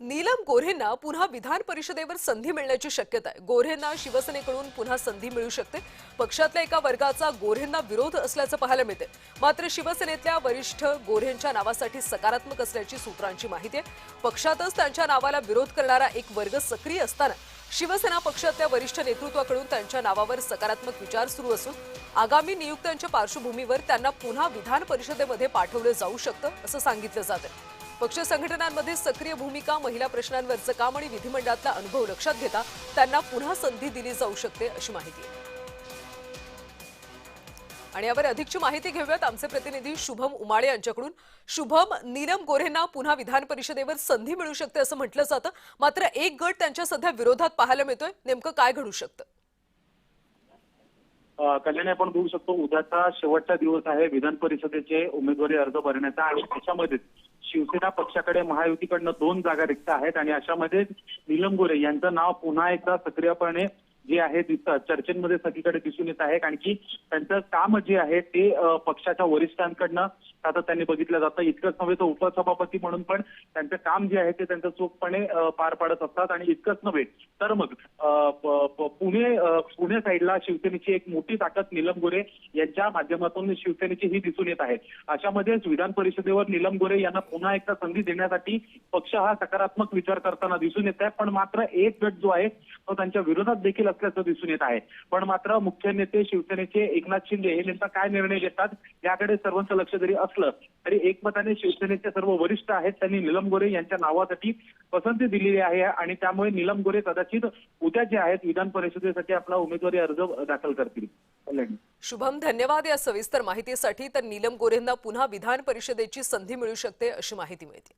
नीलम गोऱ्हेंना पुन्हा विधान परिषदेवर संधी मिळण्याची शक्यता आहे। गोऱ्हेंना शिवसेनेकडून पुन्हा संधी मिळू शकते। पक्षातल्या एका वर्गाचा गोऱ्हेंना विरोध असल्याचं पाहायला मिळते। मात्र शिवसेनेतल्या वरिष्ठ गोऱ्हेंच्या नावासाठी सकारात्मक असल्याची सूत्रांची माहिती आहे। पक्षातच त्यांच्या नावाला विरोध करणारा एक वर्ग सक्रिय असताना शिवसेना पक्षातल्या वरिष्ठ नेतृत्वाकडून त्यांच्या नावावर सकारात्मक विचार सुरू असून आगामी नियुक्त्यांच्या पार्श्वभूमीवर त्यांना पुन्हा विधान परिषदेमध्ये पाठवले जाऊ शकतं असं सांगितलं जातं। पक्ष संघटनांमध्ये सक्रिय भूमिका, महिला प्रश्नांवरचं काम आणि विधिमंडळातला अनुभव लक्षात घेता त्यांना पुन्हा संधी दिली जाऊ शकते अशी माहिती आहे। आणि यावर अधिकची माहिती घेऊयात आमचे प्रतिनिधी शुभम उमाळे यांच्याकडून। शुभम, नीलम गोऱ्हेंना पुन्हा विधान परिषदेवर संधी मिळू शकते असं म्हटलं जातं, मात्र एक गट त्यांच्या सध्या विरोधात पाहायला मिळतोय। नेमकं काय घडू शकतं? कल्याणी, आपण बघू शकतो उद्याचा शेवटचा दिवस आहे विधान परिषदेचे उमेदवारी अर्ज भरण्याचा आणि त्याच्यामध्ये शिवसेना पक्षाकडे महायुतीकडनं 2 जागा रिक्त आहेत आणि अशामध्ये नीलम गोऱ्हे यांचं नाव पुन्हा एकदा सक्रियपणे जे आहे चर्चेमध्ये सगळीकडे दिसून येत आहे। कारण की त्यांचं काम जे आहे ते पक्षाच्या वरिष्ठांकडनं सातत्याने बघितलं जातं। इतकंच नव्हे तर उपसभापती म्हणून पण त्यांचं काम जे आहे ते त्यांचं चोखपणे पार पाडत असतात। आणि इतकंच नव्हे तर मग पुणे साईडला शिवसेनेची एक मोठी ताकद नीलम गोऱ्हे यांच्या माध्यमातून शिवसेनेची ही दिसून येत आहे। अशामध्येच विधान परिषदेवर नीलम गोऱ्हे यांना पुन्हा एकदा संधी देण्यासाठी पक्ष हा सकारात्मक विचार करताना दिसून येत आहे। पण मात्र एक गट जो आहे तो त्यांच्या विरोधात देखील असल्याचं दिसून येत आहे। पण मात्र मुख्य नेते शिवसेनेचे एकनाथ शिंदे हे नेमका काय निर्णय घेतात याकडे सर्वांचं लक्ष जरी असलं तरी एकमताने शिवसेनेचे सर्व वरिष्ठ आहेत त्यांनी नीलम गोऱ्हे यांच्या नावासाठी पसंती दिलेली आहे आणि त्यामुळे नीलम गोऱ्हे कदाचित उद्या जे आहेत विधान परिषदेसाठी आपला उमेदवारी अर्ज दाखल करतील। शुभम, धन्यवाद या सविस्तर माहितीसाठी। तर नीलम गोऱ्हेंना पुन्हा विधान परिषदेची संधी मिळू शकते अशी माहिती मिळते।